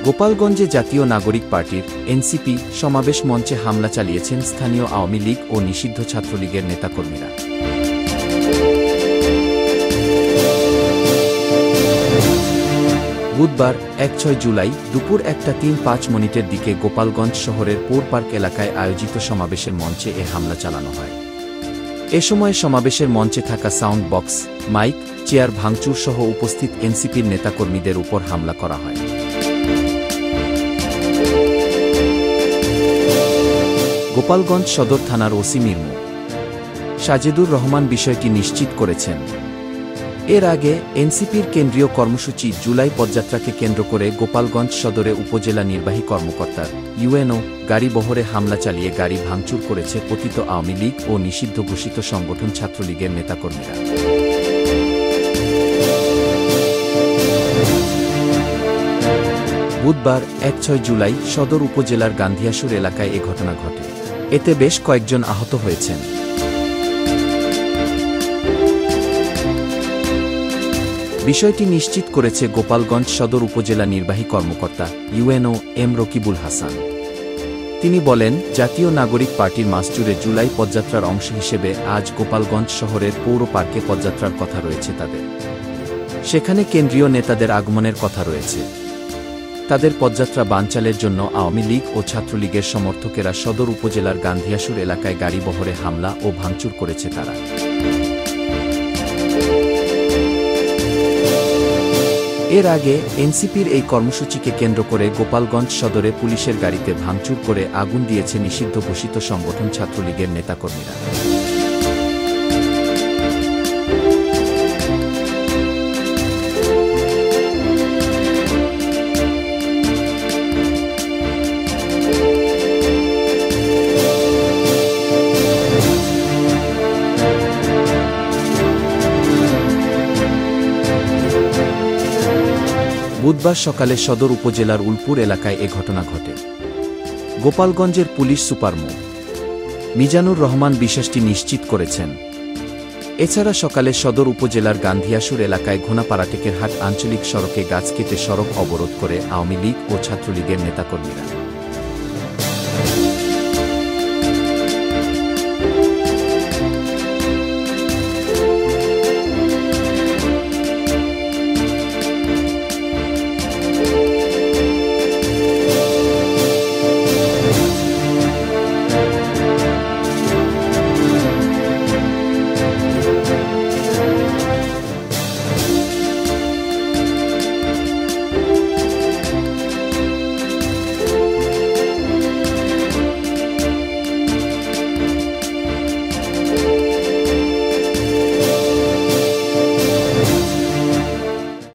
গোপালগঞ্জে জাতীয় নাগরিক পার্টির এনসিপি সমাবেশ মঞ্চে হামলা চালিয়েছেন স্থানীয় আওয়ামী লীগ ও নিষিদ্ধ ছাত্রলীগের নেতাকর্মীরা। বুধবার ১-৬ জুলাই দুপুর ১:৩৫ দিকে গোপালগঞ্জ শহরের পৌর পার্ক এলাকায় আয়োজিত সমাবেশের মঞ্চে এ হামলা চালানো হয়। এ সময় সমাবেশের মঞ্চে থাকা সাউন্ড বক্স, মাইক, চেয়ার ভাঙচুর সহ উপস্থিত এনসিপির নেতাকর্মীদের উপর হামলা করা হয়। গোপালগঞ্জ সদর থানার ওসি মীর মো. সাজেদুর রহমান বিষয়টি নিশ্চিত করেছেন। এর আগে এনসিপির কেন্দ্রীয় কর্মসূচি জুলাই পদযাত্রাকে কেন্দ্র করে গোপালগঞ্জ সদরে উপজেলা নির্বাহী কর্মকর্তার ইউএনও গাড়ি বহরে হামলা চালিয়ে গাড়ি ভাঙচুর করেছে পতিত আওয়ামী লীগ ও নিষিদ্ধ ঘোষিত সংগঠন ছাত্রলীগের নেতাকর্মীরা। বুধবার ১-৬ জুলাই সদর উপজেলার গান্ধিয়াসুর এলাকায় এ ঘটনা ঘটে। এতে বেশ কয়েকজন আহত হয়েছেন। বিষয়টি নিশ্চিত করেছে গোপালগঞ্জ সদর উপজেলা নির্বাহী কর্মকর্তা ইউএনও এম রকিবুল হাসান। তিনি বলেন, জাতীয় নাগরিক পার্টির মাসজুড়ে জুলাই পদযাত্রার অংশ হিসেবে আজ গোপালগঞ্জ শহরের পৌর পার্কে পদযাত্রার কথা রয়েছে তাদের। সেখানে কেন্দ্রীয় নেতাদের আগমনের কথা রয়েছে। তাদের পদযাত্রা বানচালের জন্য আওয়ামী লীগ ও ছাত্রলীগের সমর্থকেরা সদর উপজেলার গান্ধিয়াসুর এলাকায় গাড়ি বহরে হামলা ও ভাঙচুর করেছে তারা। এর আগে এনসিপির এই কর্মসূচিকে কেন্দ্র করে গোপালগঞ্জ সদরে পুলিশের গাড়িতে ভাঙচুর করে আগুন দিয়েছে নিষিদ্ধ ঘোষিত সংগঠন ছাত্রলীগের নেতাকর্মীরা। বুধবার সকালে সদর উপজেলার উলপুর এলাকায় এ ঘটনা ঘটে। গোপালগঞ্জের পুলিশ সুপার মো. মিজানুর রহমান বিষয়টি নিশ্চিত করেছেন। এছাড়া সকালে সদর উপজেলার গান্ধিয়াসুর এলাকায় ঘোনাপাড়া টেকেরহাট আঞ্চলিক সড়কে গাছ কেটে সড়ক অবরোধ করে আওয়ামী লীগ ও ছাত্রলীগের নেতাকর্মীরা।